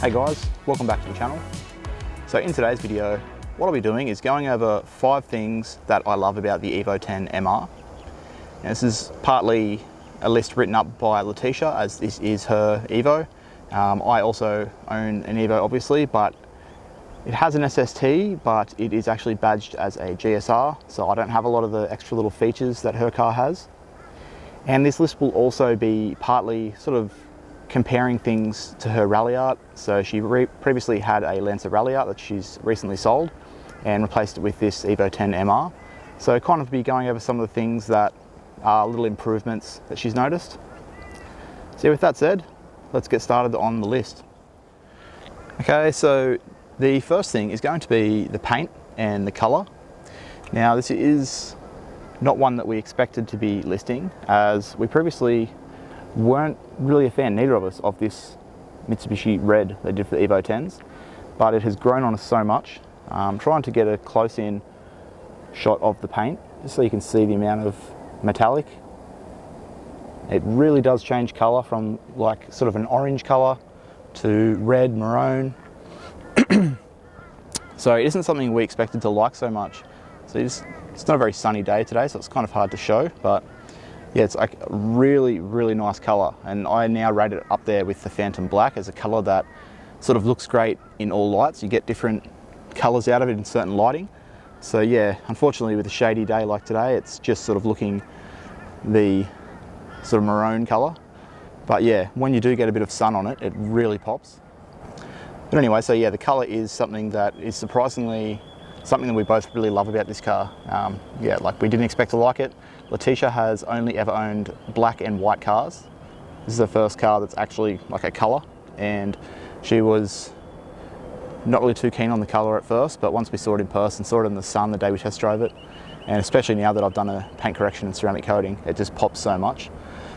Hey guys, welcome back to the channel. So in today's video, what I'll be doing is going over 5 things that I love about the Evo X MR. Now, this is partly a list written up by Letisha, as this is her Evo. I also own an Evo obviously, but it has an SST, but it is actually badged as a GSR, so I don't have a lot of the extra little features that her car has. And this list will also be partly sort of comparing things to her Ralliart. So she previously had a Lancer Ralliart that she's recently sold and replaced it with this Evo X MR. So kind of be going over some of the things that are little improvements that she's noticed. So with that said, let's get started on the list. Okay, so the first thing is going to be the paint and the color. Now this is not one that we expected to be listing, as we previously weren't really a fan, neither of us, of this Mitsubishi red they did for the Evo Xs, but it has grown on us so much. I'm trying to get a close-in shot of the paint, just so you can see the amount of metallic. It really does change color from like sort of an orange color to red, maroon. So it isn't something we expected to like so much. So it's not a very sunny day today, so it's kind of hard to show, but yeah, it's like a really, really nice color. And I now rate it up there with the Phantom Black as a color that sort of looks great in all lights. You get different colors out of it in certain lighting. So yeah, unfortunately with a shady day like today, it's just sort of looking the sort of maroon color. But yeah, when you do get a bit of sun on it, it really pops. But anyway, so yeah, the color is something that is surprisingly something that we both really love about this car. Yeah, like we didn't expect to like it. Letisha has only ever owned black and white cars. This is the first car that's actually like a color, and she was not really too keen on the color at first, but once we saw it in person, saw it in the sun the day we test drove it, and especially now that I've done a paint correction and ceramic coating, it just pops so much.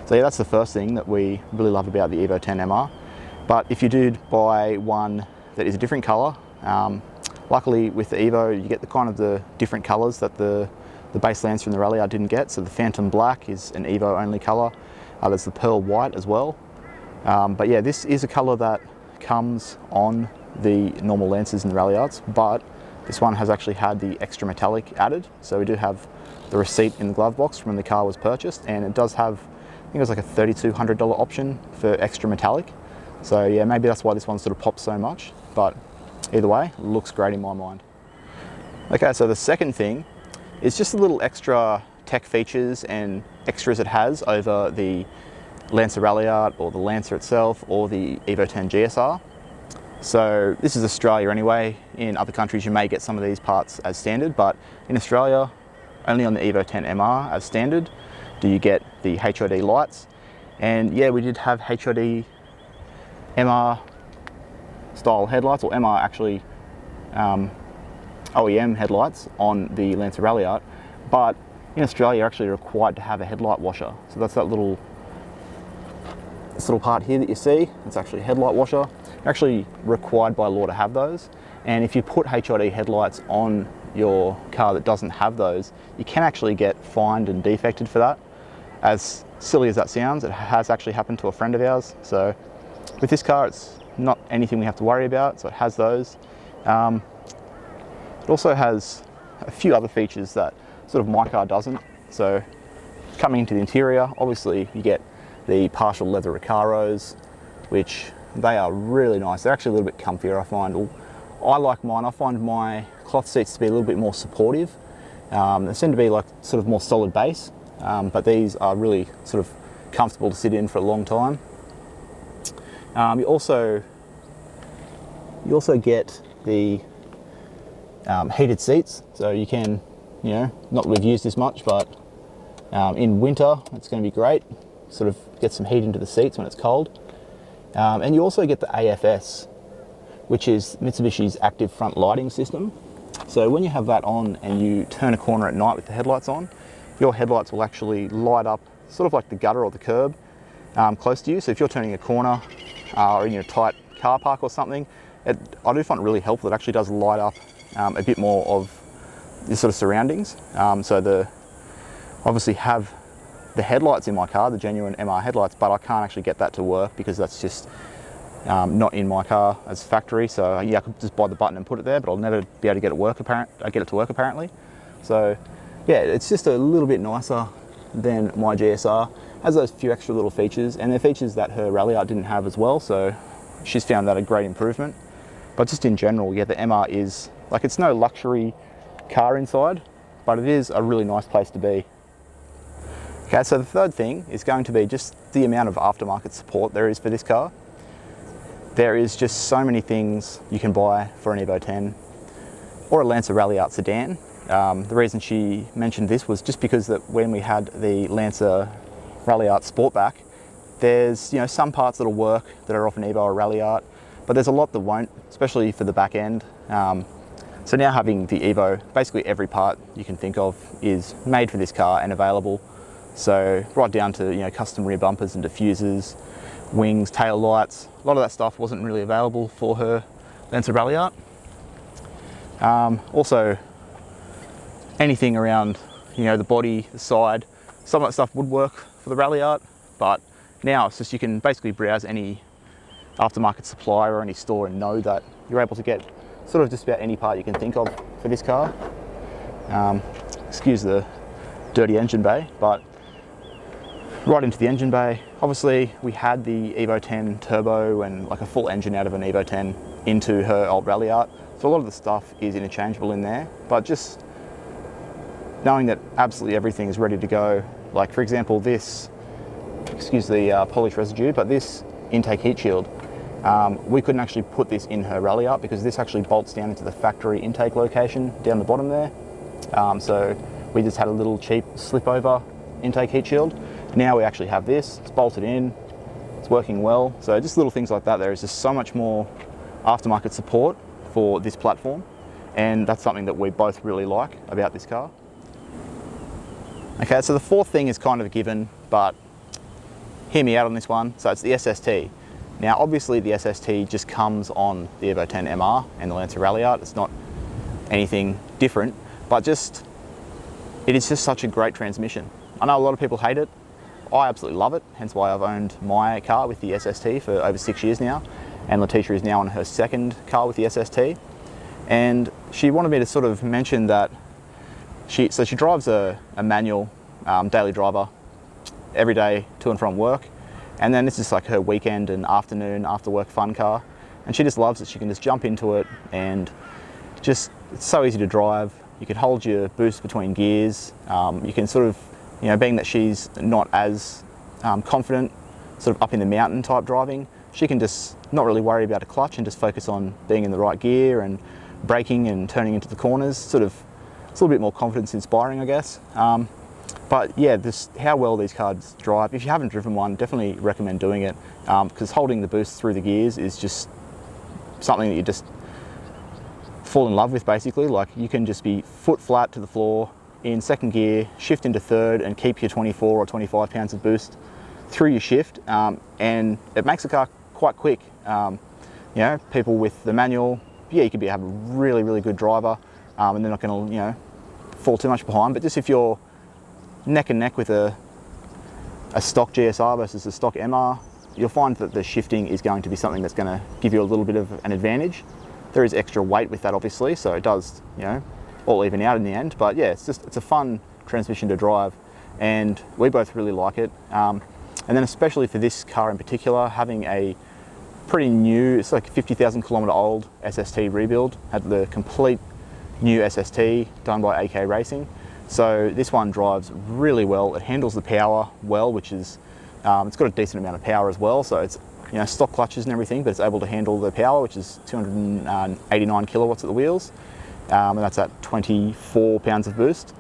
So yeah, that's the first thing that we really love about the Evo X MR. But if you did buy one that is a different color, luckily with the Evo, you get the kind of the different colors that the base Lancer and the Ralliart didn't get. So the Phantom Black is an Evo only color. There's the Pearl White as well. But yeah, this is a color that comes on the normal Lancers and the Ralliarts, but this one has actually had the extra metallic added. So we do have the receipt in the glove box from when the car was purchased, and it does have, I think it was like a $3,200 option for extra metallic. So yeah, maybe that's why this one sort of pops so much, but either way, it looks great in my mind. Okay, so the second thing is just a little extra tech features and extras it has over the Lancer Ralliart or the Lancer itself or the Evo X GSR. So this is Australia anyway. In other countries you may get some of these parts as standard, but in Australia, only on the Evo X MR as standard do you get the HID lights. And yeah, we did have HID MR style headlights, or MR actually OEM headlights on the Lancer Ralliart, but in Australia you're actually required to have a headlight washer. So that's this little part here that you see. It's actually a headlight washer. You're actually required by law to have those, and if you put HID headlights on your car that doesn't have those, you can actually get fined and defected for that. As silly as that sounds, it has actually happened to a friend of ours. So with this car, it's not anything we have to worry about, so it has those. It also has a few other features that sort of my car doesn't. So coming into the interior, obviously you get the partial leather Recaros, which they are really nice. They're actually a little bit comfier, I find. I like mine. I find my cloth seats to be a little bit more supportive. They seem to be like sort of more solid base, but these are really sort of comfortable to sit in for a long time. You also get the heated seats, so you can, you know, not that we've used this much, but in winter it's going to be great. Sort of get some heat into the seats when it's cold. And you also get the AFS, which is Mitsubishi's active front lighting system. So when you have that on and you turn a corner at night with the headlights on, your headlights will actually light up sort of like the gutter or the curb close to you. So if you're turning a corner or in a tight car park or something, I do find it really helpful. It actually does light up a bit more of the sort of surroundings. So obviously have the headlights in my car, the genuine MR headlights, but I can't actually get that to work because that's just not in my car as factory. So yeah, I could just buy the button and put it there, but I'll never be able to get it to work apparently. So yeah, it's just a little bit nicer than my GSR. Has those few extra little features, and they're features that her Ralliart didn't have as well, so she's found that a great improvement. But just in general, yeah, the MR is, like, it's no luxury car inside, but it is a really nice place to be. Okay, so the third thing is going to be just the amount of aftermarket support there is for this car. There is just so many things you can buy for an Evo 10 or a Lancer Ralliart sedan. The reason she mentioned this was just because that when we had the Lancer Ralliart Sportback, there's, you know, some parts that'll work that are off an Evo or Ralliart, but there's a lot that won't, especially for the back end. So now having the Evo, basically every part you can think of is made for this car and available. So right down to, you know, custom rear bumpers and diffusers, wings, tail lights. A lot of that stuff wasn't really available for her Lancer Ralliart. Also, anything around, you know, the body, the side, some of that stuff would work for the Ralliart, but now it's just, you can basically browse any aftermarket supplier or any store and know that you're able to get sort of just about any part you can think of for this car. Excuse the dirty engine bay, but right into the engine bay. Obviously we had the Evo 10 turbo and like a full engine out of an Evo 10 into her old Ralliart, so a lot of the stuff is interchangeable in there, but just knowing that absolutely everything is ready to go. Like for example, this, excuse the polish residue, but this intake heat shield, we couldn't actually put this in her Ralliart because this actually bolts down into the factory intake location down the bottom there. So we just had a little cheap slip over intake heat shield. Now we actually have this, it's bolted in, it's working well. So just little things like that. There is just so much more aftermarket support for this platform, and that's something that we both really like about this car. Okay, so the fourth thing is kind of a given, but hear me out on this one. So it's the SST. Now obviously the SST just comes on the Evo 10 MR and the Lancer Ralliart. It's not anything different, but it is just such a great transmission. I know a lot of people hate it. I absolutely love it, hence why I've owned my car with the SST for over 6 years now, and Letisha is now on her second car with the SST. And she wanted me to sort of mention that she drives a manual daily driver every day to and from work, and then this is like her weekend and afternoon after work fun car, and she just loves it. She can just jump into it, and just, it's so easy to drive. You can hold your boost between gears. You can sort of, you know, being that she's not as confident sort of up in the mountain type driving, she can just not really worry about a clutch and just focus on being in the right gear and braking and turning into the corners. Sort of, it's a little bit more confidence inspiring, I guess. But yeah, how well these cars drive. If you haven't driven one, definitely recommend doing it, because holding the boost through the gears is just something that you just fall in love with basically. Like, you can just be foot flat to the floor in second gear, shift into third, and keep your 24 or 25 pounds of boost through your shift, and it makes the car quite quick. You know, people with the manual, yeah, you could have a really, really good driver, and they're not going to, you know, fall too much behind. But just if you're neck and neck with a stock GSR versus a stock MR, you'll find that the shifting is going to be something that's going to give you a little bit of an advantage. There is extra weight with that, obviously, so it does, you know, all even out in the end. But yeah, it's a fun transmission to drive, and we both really like it. And then especially for this car in particular, having a pretty new, it's like a 50,000 kilometer old SST rebuild, had the complete new SST done by AK Racing. So this one drives really well. It handles the power well, which is, it's got a decent amount of power as well. So it's, you know, stock clutches and everything, but it's able to handle the power, which is 289 kilowatts at the wheels. And that's at 24 pounds of boost.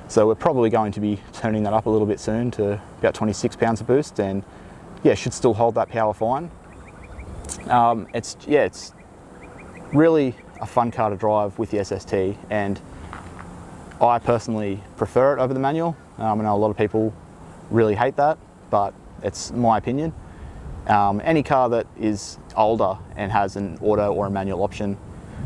So we're probably going to be turning that up a little bit soon to about 26 pounds of boost, and yeah, should still hold that power fine. It's really a fun car to drive with the SST, and I personally prefer it over the manual. I know a lot of people really hate that, but it's my opinion. Any car that is older and has an auto or a manual option,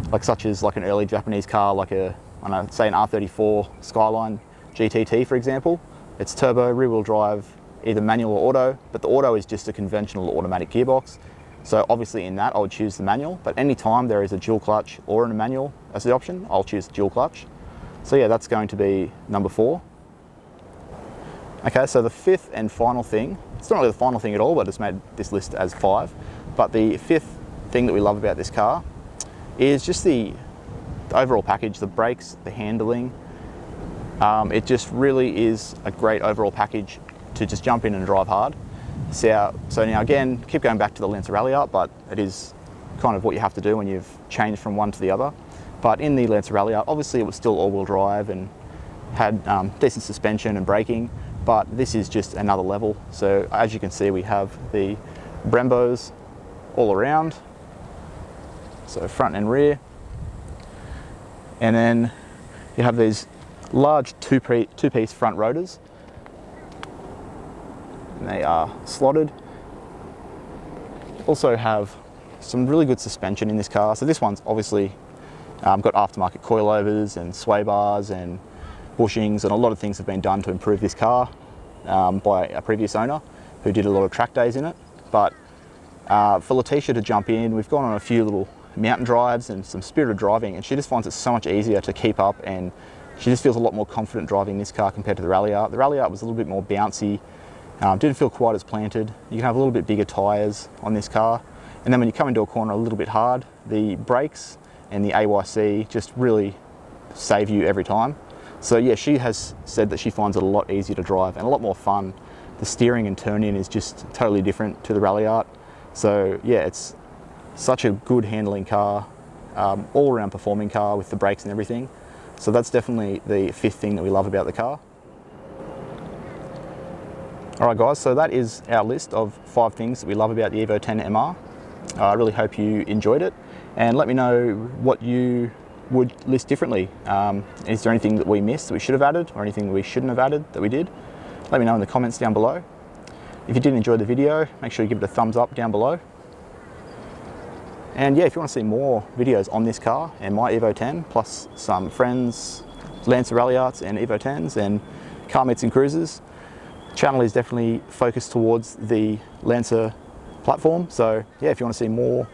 like such as like an early Japanese car, like a, I don't know, say an R34 Skyline GTT, for example, it's turbo, rear-wheel drive, either manual or auto, but the auto is just a conventional automatic gearbox. So obviously in that I would choose the manual, but anytime there is a dual clutch or a manual as the option, I'll choose dual clutch. So yeah, that's going to be number 4. Okay, so the 5th and final thing, it's not really the final thing at all, but it's made this list as 5. But the 5th thing that we love about this car is just the overall package, the brakes, the handling. It just really is a great overall package to just jump in and drive hard. So now again, keep going back to the Lancer Ralliart, but it is kind of what you have to do when you've changed from one to the other. But in the Lancer Ralliart, obviously it was still all-wheel drive and had decent suspension and braking, but this is just another level. So as you can see, we have the Brembos all around, so front and rear. And then you have these large two-piece front rotors. And they are slotted. Also have some really good suspension in this car. So this one's obviously got aftermarket coilovers and sway bars and bushings, and a lot of things have been done to improve this car by a previous owner who did a lot of track days in it. But for Letisha to jump in, we've gone on a few little mountain drives and some spirited driving, and she just finds it so much easier to keep up, and she just feels a lot more confident driving this car compared to the Ralliart. The Ralliart was a little bit more bouncy, didn't feel quite as planted. You can have a little bit bigger tyres on this car, and then when you come into a corner a little bit hard, the brakes and the AYC just really save you every time. So yeah, she has said that she finds it a lot easier to drive and a lot more fun. The steering and turn-in is just totally different to the Ralliart. So yeah, it's such a good handling car, all-around performing car with the brakes and everything. So that's definitely the 5th thing that we love about the car. Alright guys, so that is our list of 5 things that we love about the Evo X MR. I really hope you enjoyed it, and let me know what you would list differently. Is there anything that we missed that we should have added, or anything that we shouldn't have added that we did? Let me know in the comments down below. If you did enjoy the video, make sure you give it a thumbs up down below. And yeah, if you want to see more videos on this car and my Evo X, plus some friends, Lancer Ralliarts and Evo Xs and car meets and cruises, the channel is definitely focused towards the Lancer platform. So yeah, if you want to see more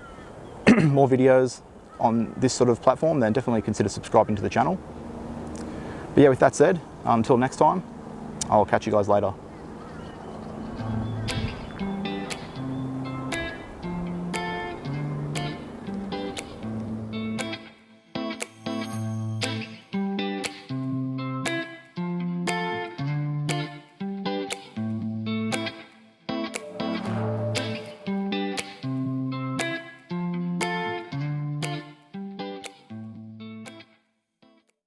more videos on this sort of platform, then definitely consider subscribing to the channel. But yeah, with that said, until next time, I'll catch you guys later.